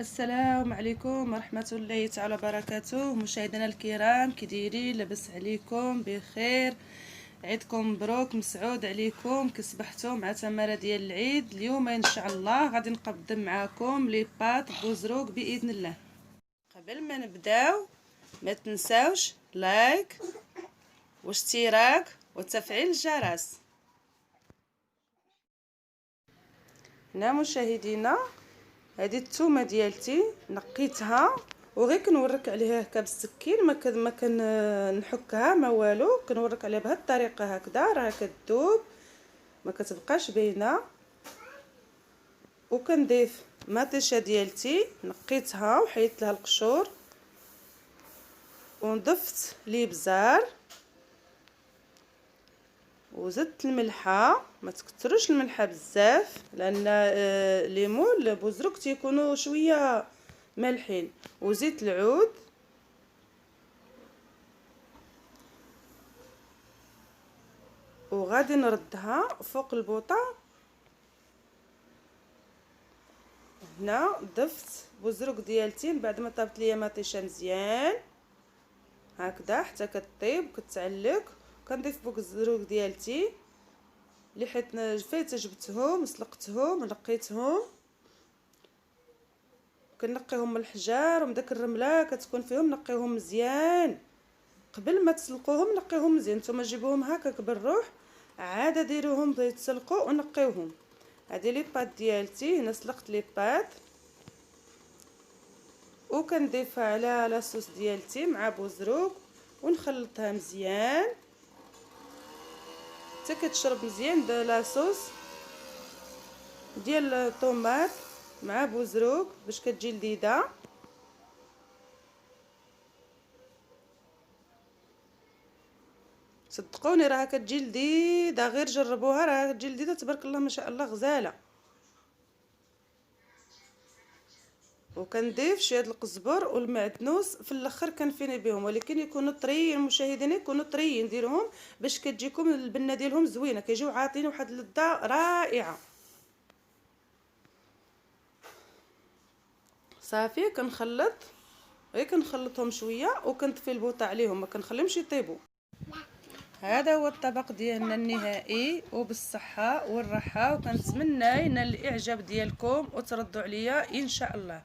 السلام عليكم ورحمة الله تعالى وبركاته. مشاهدينا الكرام، كي دايرين؟ لاباس عليكم؟ بخير؟ عيدكم مبروك، مسعود عليكم. كصبحتوا مع تماره ديال العيد. اليوم ان شاء الله غادي نقدم معكم لي بات بوزروك باذن الله. قبل ما نبداو ما تنساوش لايك واشتراك وتفعيل الجرس. هنا مشاهدينا، هذه الثومه ديالتي نقيتها وغير كنورك عليها هكا بالسكين، ما كنحكها ما والو، كنورك عليها بهذه الطريقه هكذا، راه كتذوب ما كتبقاش باينه. وكنضيف مطيشه ديالتي نقيتها وحيدت لها القشور، ونضفت الابزار وزدت الملحه. ما تكثروش الملحه بزاف لان ليمون البوزروك تيكونوا شويه مالحين. وزيت العود وغادي نردها فوق البوطه. هنا ضفت بوزروك ديالتي من بعد ما طابت ليا مطيشه مزيان هكذا حتى كطيب وكتعلق. كنضيف بوزروك ديالتي اللي حيت فايته جبتهم سلقتهم نقيتهم، كنقيهم من الحجار ومن داك الرمله كتكون فيهم، نقيهم مزيان قبل ما تسلقوهم. نقيهم مزيان، نتوما جيبوهم هكاك بالروح عاد ديروهم يتسلقوا ونقيوهم. هذه لي بات ديالتي، هنا سلقت لي بات وكنضيفها على لاصوص ديالتي مع بوزروك ونخلطها مزيان حتى كتشرب مزيان لاصوص ديال الطوماط مع بوزروك باش كتجي لذيذه. صدقوني راها كتجي لذيذه، غير جربوها راها كتجي لذيذه تبارك الله ما شاء الله غزاله. وكنضيف شويه القزبر والمعدنوس في الاخر كنفيني بهم، ولكن يكونوا طريين المشاهدين، يكونوا طريين ديروهم باش كتجيكم البنه ديالهم زوينه، كيجيو عاطين واحد اللذه رائعه. صافي كنخلط، غير كنخلطهم شويه وكنطفي البوطه عليهم، ما كنخليهمش يطيبوا. هذا هو الطبق ديالنا النهائي، وبالصحه والراحه، وكنتمنى ينال الاعجاب ديالكم وتردوا عليا ان شاء الله.